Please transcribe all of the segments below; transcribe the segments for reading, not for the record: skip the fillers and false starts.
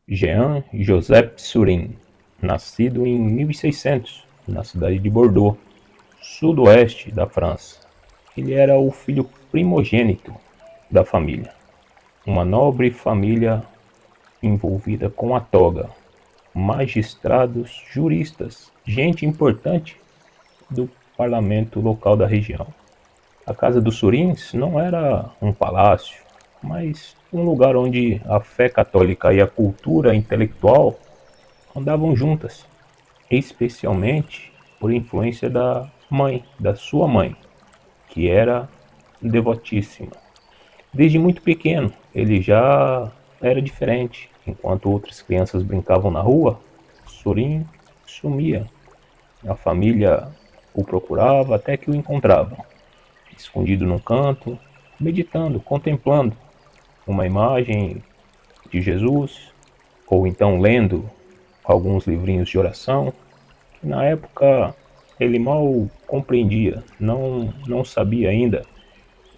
Jean Joseph Surin, nascido em 1600, na cidade de Bordeaux, sudoeste da França. Ele era o filho primogênito da família, uma nobre família envolvida com a toga, magistrados, juristas, gente importante do parlamento local da região. A casa dos Surins não era um palácio, mas um lugar onde a fé católica e a cultura intelectual andavam juntas, especialmente por influência da sua mãe, que era devotíssima. Desde muito pequeno, ele já era diferente. Enquanto outras crianças brincavam na rua, Surin sumia. A família o procurava até que o encontravam, escondido num canto, meditando, contemplando uma imagem de Jesus, ou então lendo alguns livrinhos de oração, que na época ele mal compreendia, não sabia ainda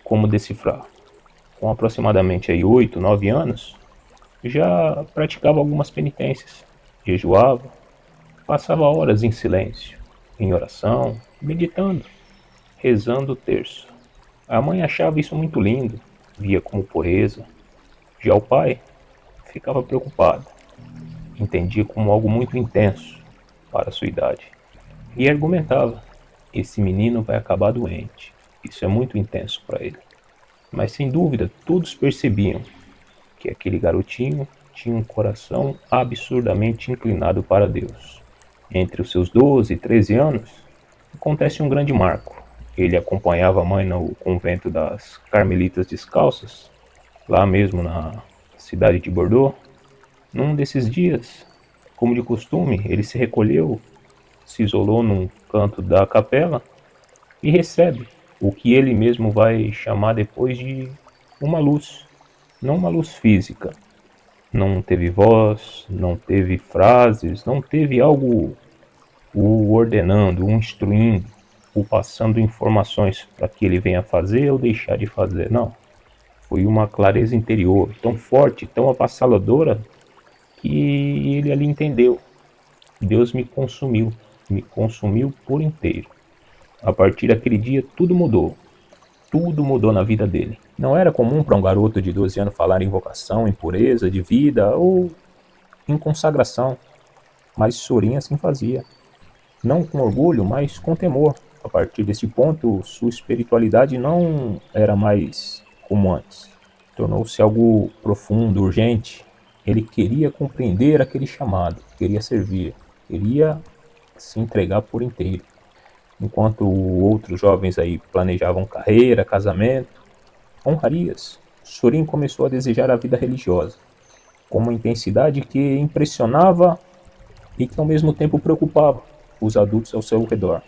como decifrar. Com aproximadamente aí 8, 9 anos, já praticava algumas penitências, jejuava, passava horas em silêncio, em oração, meditando, rezando o terço. A mãe achava isso muito lindo, via como pureza. Já o pai ficava preocupado, entendia como algo muito intenso para a sua idade. E argumentava: esse menino vai acabar doente. Isso é muito intenso para ele. Mas sem dúvida, todos percebiam que aquele garotinho tinha um coração absurdamente inclinado para Deus. Entre os seus 12 e 13 anos, acontece um grande marco. Ele acompanhava a mãe no convento das Carmelitas Descalças, lá mesmo na cidade de Bordeaux. Num desses dias, como de costume, ele se recolheu, se isolou num canto da capela e recebe o que ele mesmo vai chamar depois de uma luz, não uma luz física. Não teve voz, não teve frases, não teve algo o ordenando, o instruindo, o passando informações para que ele venha fazer ou deixar de fazer. Não. Foi uma clareza interior tão forte, tão avassaladora, que ele ali entendeu. Deus me consumiu por inteiro. A partir daquele dia, tudo mudou. Tudo mudou na vida dele. Não era comum para um garoto de 12 anos falar em vocação, em pureza de vida ou em consagração, mas Sorin assim fazia. Não com orgulho, mas com temor. A partir desse ponto, sua espiritualidade não era mais como antes. Tornou-se algo profundo, urgente. Ele queria compreender aquele chamado, queria servir, queria se entregar por inteiro. Enquanto outros jovens aí planejavam carreira, casamento, honrarias, Sorin começou a desejar a vida religiosa, com uma intensidade que impressionava e que ao mesmo tempo preocupava os adultos ao seu redor.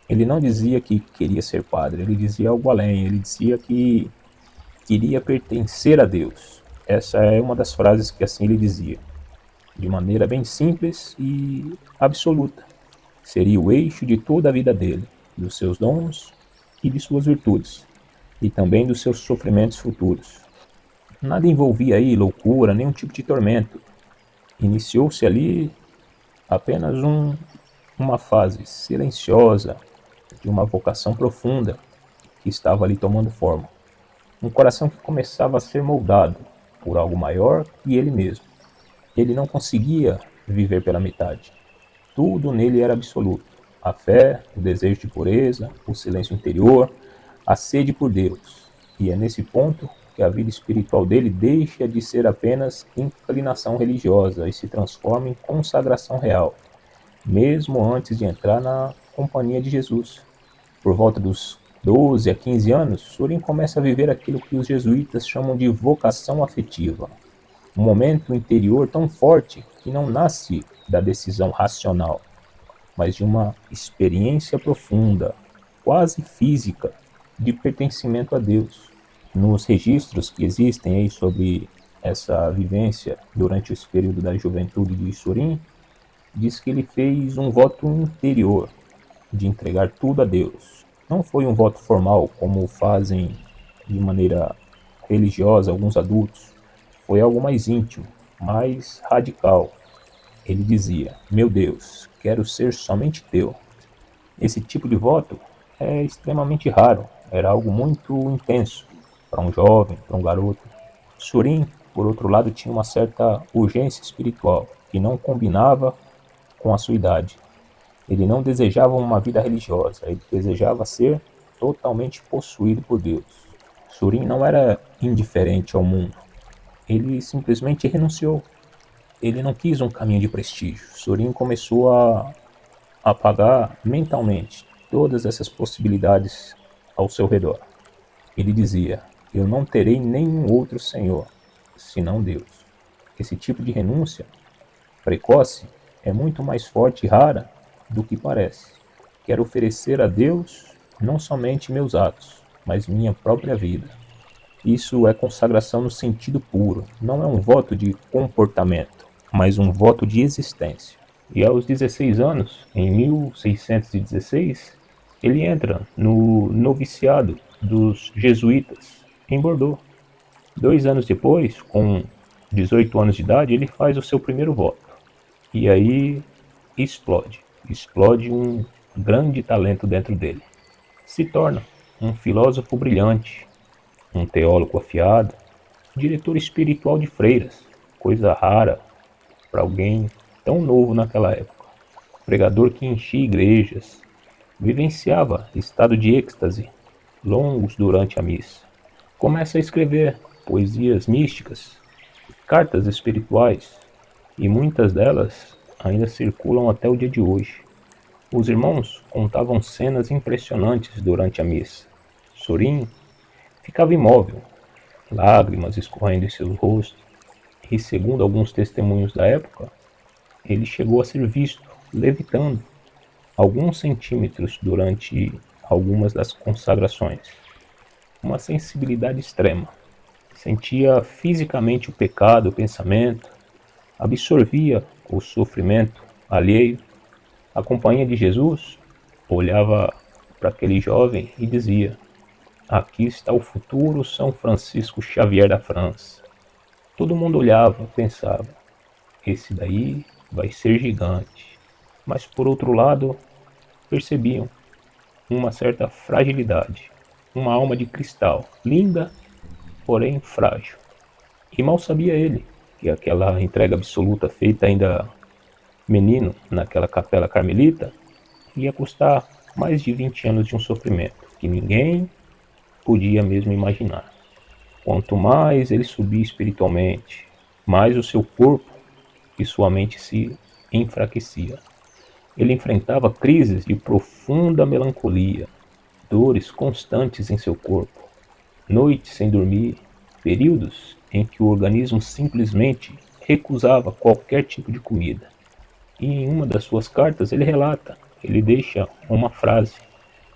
Ele não dizia que queria ser padre, ele dizia algo além, ele dizia que queria pertencer a Deus. Essa é uma das frases que assim ele dizia, de maneira bem simples e absoluta. Seria o eixo de toda a vida dele, dos seus dons e de suas virtudes, e também dos seus sofrimentos futuros. Nada envolvia aí loucura, nenhum tipo de tormento. Iniciou-se ali apenas uma fase silenciosa de uma vocação profunda que estava ali tomando forma. Um coração que começava a ser moldado por algo maior que ele mesmo. Ele não conseguia viver pela metade. Tudo nele era absoluto. A fé, o desejo de pureza, o silêncio interior, a sede por Deus. E é nesse ponto que a vida espiritual dele deixa de ser apenas inclinação religiosa e se transforma em consagração real, mesmo antes de entrar na companhia de Jesus. Por volta dos 12 a 15 anos, Surin começa a viver aquilo que os jesuítas chamam de vocação afetiva. Um momento interior tão forte que não nasce da decisão racional, mas de uma experiência profunda, quase física, de pertencimento a Deus. Nos registros que existem aí sobre essa vivência durante esse período da juventude de Surin, diz que ele fez um voto interior de entregar tudo a Deus. Não foi um voto formal, como fazem de maneira religiosa alguns adultos. Foi algo mais íntimo. mais radical. Ele dizia: meu Deus, quero ser somente teu. Esse tipo de voto é extremamente raro, era algo muito intenso para um jovem, para um garoto. Surim, por outro lado, tinha uma certa urgência espiritual que não combinava com a sua idade. Ele não desejava uma vida religiosa, ele desejava ser totalmente possuído por Deus. Surim não era indiferente ao mundo, ele simplesmente renunciou. Ele não quis um caminho de prestígio. Surim começou a apagar mentalmente todas essas possibilidades ao seu redor. Ele dizia: eu não terei nenhum outro Senhor, senão Deus. Esse tipo de renúncia precoce é muito mais forte e rara do que parece. Quero oferecer a Deus não somente meus atos, mas minha própria vida. Isso é consagração no sentido puro, não é um voto de comportamento, mas um voto de existência. E aos 16 anos, em 1616, ele entra no noviciado dos jesuítas em Bordeaux. 2 anos depois, com 18 anos de idade, ele faz o seu primeiro voto. E aí explode um grande talento dentro dele. Se torna um filósofo brilhante, um teólogo afiado, diretor espiritual de freiras, coisa rara para alguém tão novo naquela época. Pregador que enchia igrejas, vivenciava estado de êxtase longos durante a missa. Começa a escrever poesias místicas, cartas espirituais, e muitas delas ainda circulam até o dia de hoje. Os irmãos contavam cenas impressionantes durante a missa. Sorin ficava imóvel, lágrimas escorrendo em seu rosto, e segundo alguns testemunhos da época, ele chegou a ser visto levitando alguns centímetros durante algumas das consagrações. Uma sensibilidade extrema. Sentia fisicamente o pecado, o pensamento, absorvia o sofrimento alheio. A companhia de Jesus olhava para aquele jovem e dizia: aqui está o futuro São Francisco Xavier da França. Todo mundo olhava, pensava: esse daí vai ser gigante. Mas por outro lado, percebiam uma certa fragilidade, uma alma de cristal, linda, porém frágil. E mal sabia ele que aquela entrega absoluta feita ainda menino naquela capela carmelita ia custar mais de 20 anos de um sofrimento que ninguém podia mesmo imaginar. Quanto mais ele subia espiritualmente, mais o seu corpo e sua mente se enfraquecia. Ele enfrentava crises de profunda melancolia, dores constantes em seu corpo, noites sem dormir, períodos em que o organismo simplesmente recusava qualquer tipo de comida. E em uma das suas cartas ele relata, ele deixa uma frase: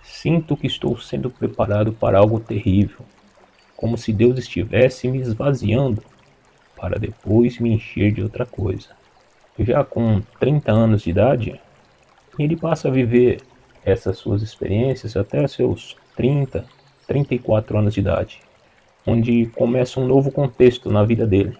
sinto que estou sendo preparado para algo terrível, como se Deus estivesse me esvaziando para depois me encher de outra coisa. Já com 30 anos de idade, ele passa a viver essas suas experiências até seus 30, 34 anos de idade, onde começa um novo contexto na vida dele.